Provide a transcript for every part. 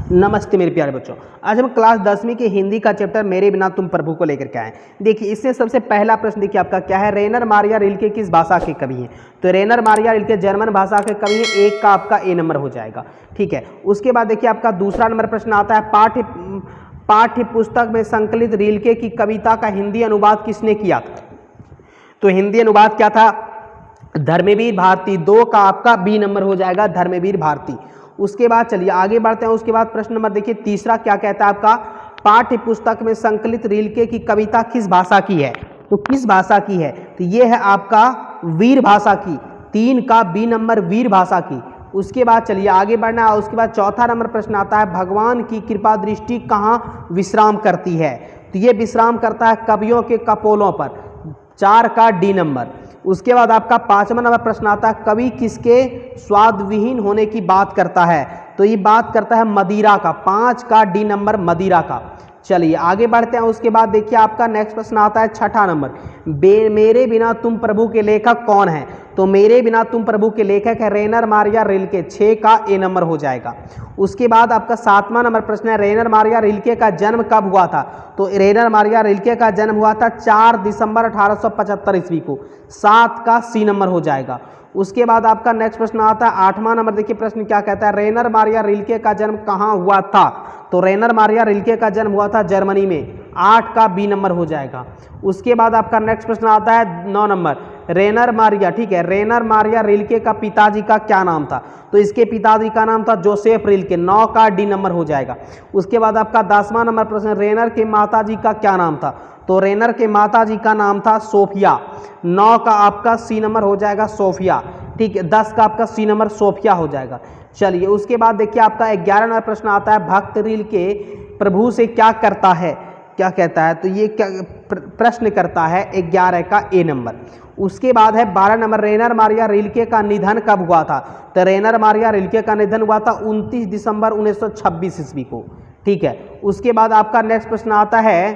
नमस्ते मेरे प्यारे बच्चों। आज हम क्लास 10वीं के हिंदी का चैप्टर मेरे बिना तुम प्रभु को लेकर के आए। देखिए इससे सबसे पहला प्रश्न देखिए आपका क्या है, रेनर मारिया रिल्के किस भाषा के कवि हैं? तो रेनर मारिया रिल्के जर्मन भाषा के कवि हैं। एक का आपका ए नंबर हो जाएगा, ठीक है। उसके बाद देखिए आपका दूसरा नंबर प्रश्न आता है, पाठ्य पुस्तक में संकलित रिल्के की कविता का हिंदी अनुवाद किसने किया था? तो हिंदी अनुवाद क्या था? धर्मवीर भारती। दो का आपका बी नंबर हो जाएगा, धर्मवीर भारती। उसके बाद चलिए आगे बढ़ते हैं। उसके बाद प्रश्न नंबर देखिए तीसरा क्या कहता है आपका, पाठ्य पुस्तक में संकलित रिल्के की कविता किस भाषा की है? तो किस भाषा की है? तो ये है आपका वीर भाषा की। 3 का बी नंबर, वीर भाषा की। उसके बाद चलिए आगे बढ़ना है। उसके बाद चौथा नंबर प्रश्न आता है, भगवान की कृपा दृष्टि कहाँ विश्राम करती है? तो ये विश्राम करता है कवियों के कपोलों पर। 4 का डी नंबर। उसके बाद आपका 5वां नंबर प्रश्न आता है, कवि किसके स्वादविहीन होने की बात करता है? तो ये बात करता है मदिरा का। 5 का डी नंबर, मदिरा का। चलिए आगे बढ़ते हैं। उसके बाद देखिए आपका नेक्स्ट प्रश्न आता है 6ठा नंबर, मेरे बिना तुम प्रभु के लेखक कौन है? तो मेरे बिना तुम प्रभु के लेखक है रेनर मारिया रिल्के। 6 का ए नंबर हो जाएगा। उसके बाद आपका 7वां नंबर प्रश्न है, रेनर मारिया रिल्के का जन्म कब हुआ था? तो रेनर मारिया रिल्के का जन्म हुआ था 4 दिसंबर 1875 ईस्वी को। 7 का सी नंबर हो जाएगा। उसके बाद आपका नेक्स्ट प्रश्न आता है 8वां नंबर। देखिए प्रश्न क्या कहता है, रेनर मारिया रिल्के का जन्म कहाँ हुआ था? तो रेनर मारिया रिल्के का जन्म हुआ था जर्मनी में। 8 का बी नंबर हो जाएगा। उसके बाद आपका नेक्स्ट प्रश्न आता है 9 नंबर, रेनर मारिया, ठीक है, रेनर मारिया रिल्के का पिताजी का क्या नाम था? तो इसके पिताजी का नाम था जोसेफ रिल्के। 9 का डी नंबर हो जाएगा। उसके बाद आपका 10वां नंबर प्रश्न, रेनर के माताजी का क्या नाम था? तो रेनर के माताजी का नाम था सोफिया। 9 का आपका सी नंबर हो जाएगा, सोफिया, ठीक है। 10 का आपका सी नंबर सोफिया हो जाएगा। चलिए उसके बाद देखिए आपका 11 नंबर प्रश्न आता है, भक्त रिल्के प्रभु से क्या करता है? क्या कहता है? तो ये क्या प्रश्न करता है 11 का ए नंबर। उसके बाद है 12 नंबर, रेनर मारिया रिल्के का निधन कब हुआ था? तो रेनर मारिया रिल्के का निधन हुआ था 29 दिसंबर 1926 ईस्वी को, ठीक है। उसके बाद आपका नेक्स्ट प्रश्न आता है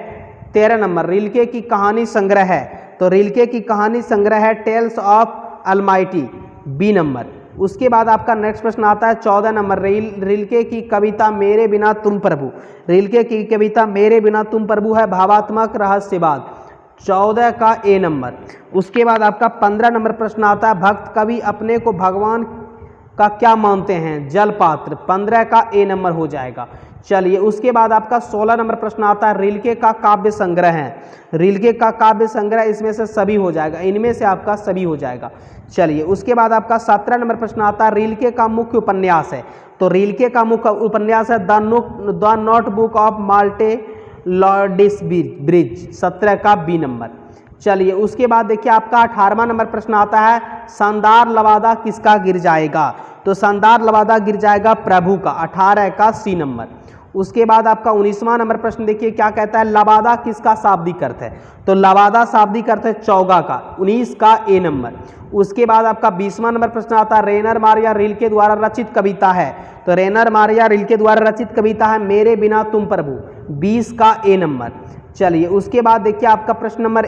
13 नंबर, रिल्के की कहानी संग्रह है। तो रिल्के की कहानी संग्रह है tales of almighty, B number. उसके बाद आपका नेक्स्ट प्रश्न आता है 14 नंबर, रिल्के की कविता मेरे बिना तुम प्रभु। रिल्के की कविता मेरे बिना तुम प्रभु है भावात्मक रहस्यवाद। 14 का ए नंबर। उसके बाद आपका 15 नंबर प्रश्न आता है, भक्त कवि अपने को भगवान का क्या मानते हैं? जलपात्र। 15 का ए नंबर हो जाएगा। चलिए उसके बाद आपका 16 नंबर प्रश्न आता है, रिल्के का काव्य संग्रह है। रिल्के का काव्य संग्रह, इसमें से सभी हो जाएगा, इनमें से आपका सभी हो जाएगा। चलिए उसके बाद आपका 17 नंबर प्रश्न आता है, रिल्के का मुख्य उपन्यास है। तो रिल्के का मुख्य उपन्यास है द नोटबुक ऑफ माल्टे लॉर्डिस ब्रिज। 17 का बी नंबर। चलिए उसके बाद देखिए आपका 18वां नंबर प्रश्न आता है, शानदार लवादा किसका गिर जाएगा? तो शानदार लवादा गिर जाएगा प्रभु का। 18 का सी नंबर। उसके बाद आपका 19वां नंबर प्रश्न देखिए क्या कहता है, लवादा किसका शाब्दिक अर्थ है? तो लवादा शाब्दिक अर्थ है चौगा का। 19 का ए नंबर। उसके बाद आपका 20वां नंबर प्रश्न आता है, रेनर मारिया रिल्के द्वारा रचित कविता है। तो रेनर मारिया रिल्के द्वारा रचित कविता है मेरे बिना तुम प्रभु। 20 का ए नंबर। चलिए उसके बाद देखिए आपका प्रश्न नंबर